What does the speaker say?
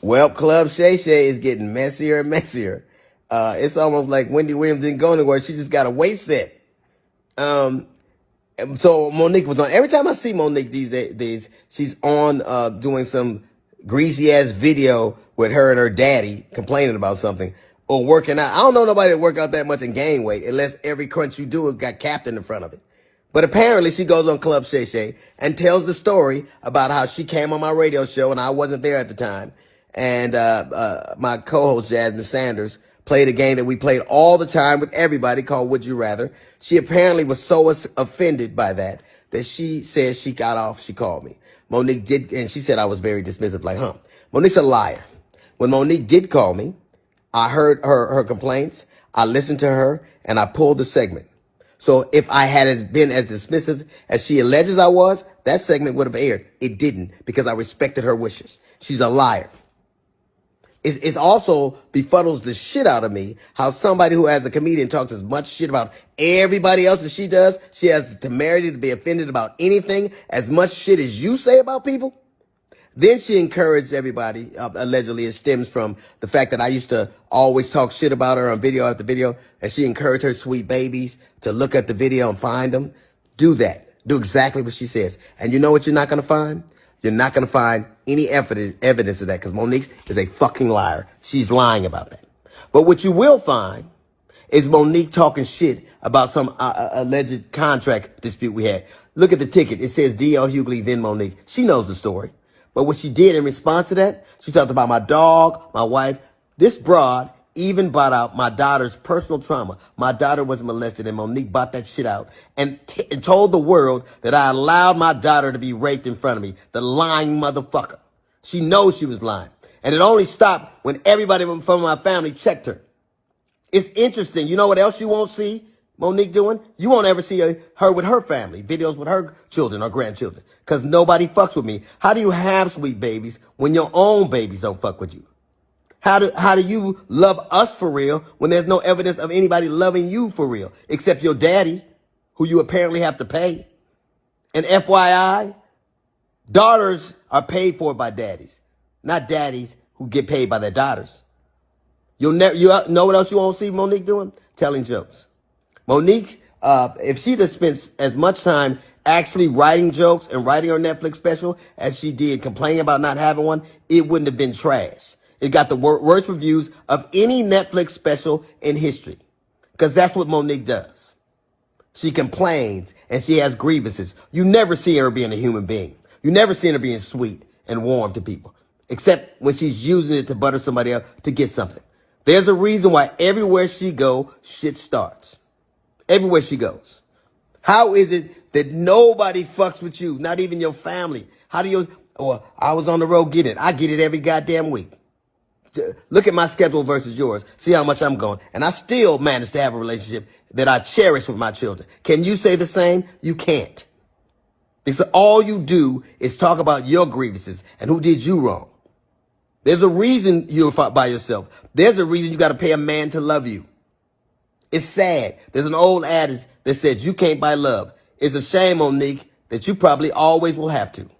Well, Club Shay is getting messier and messier. It's almost like Wendy Williams didn't go anywhere. She just got a weight set. Um, so Monique was on. Every time I see Monique these days, she's on doing some greasy ass video with her and her daddy complaining about something or working out. I don't know nobody that work out that much and gain weight unless every crunch you do has got Captain in front of it. But apparently she goes on Club Shay and tells the story about how she came on my radio show and I wasn't there at the time. And my co-host Jasmine Sanders played a game that we played all the time with everybody called Would You Rather. She apparently was so offended by that she said she got off. She called me. Monique did, and she said I was very dismissive, like, Monique's a liar. When Monique did call me, I heard her complaints. I listened to her and I pulled the segment. So if I had been as dismissive as she alleges I was, that segment would have aired. It didn't because I respected her wishes. She's a liar. It's also befuddles the shit out of me how somebody who as a comedian talks as much shit about everybody else as she does, she has the temerity to be offended about anything as much shit as you say about people. Then she encouraged everybody, allegedly it stems from the fact that I used to always talk shit about her on video after video, and she encouraged her sweet babies to look at the video and find them. Do that. Do exactly what she says. And you know what you're not going to find? You're not going to find any evidence of that because Monique is a fucking liar. She's lying about that. But what you will find is Monique talking shit about some alleged contract dispute we had. Look at the ticket. It says D.L. Hughley, then Monique. She knows the story. But what she did in response to that, she talked about my dog, my wife. This broad even brought out my daughter's personal trauma. My daughter was molested and Monique brought that shit out and told the world that I allowed my daughter to be raped in front of me. The lying motherfucker. She knows she was lying. And it only stopped when everybody from my family checked her. It's interesting. You know what else you won't see Monique doing? You won't ever see her with her family, videos with her children or grandchildren, because nobody fucks with me. How do you have sweet babies when your own babies don't fuck with you? How do you love us for real when there's no evidence of anybody loving you for real, except your daddy, who you apparently have to pay? And FYI, daughters are paid for by daddies, not daddies who get paid by their daughters. You know what else you won't see Monique doing? Telling jokes. Monique, if she'd have spent as much time actually writing jokes and writing her Netflix special as she did complaining about not having one, it wouldn't have been trash. It got the worst reviews of any Netflix special in history. Because that's what Monique does. She complains and she has grievances. You never see her being a human being. You never see her being sweet and warm to people. Except when she's using it to butter somebody up to get something. There's a reason why everywhere she goes, shit starts. Everywhere she goes. How is it that nobody fucks with you? Not even your family. How do you, I was on the road getting it. I get it every goddamn week. Look at my schedule versus yours. See how much I'm going. And I still manage to have a relationship that I cherish with my children. Can you say the same? You can't. Because all you do is talk about your grievances and who did you wrong. There's a reason you're by yourself. There's a reason you got to pay a man to love you. It's sad. There's an old adage that says you can't buy love. It's a shame, Monique, that you probably always will have to.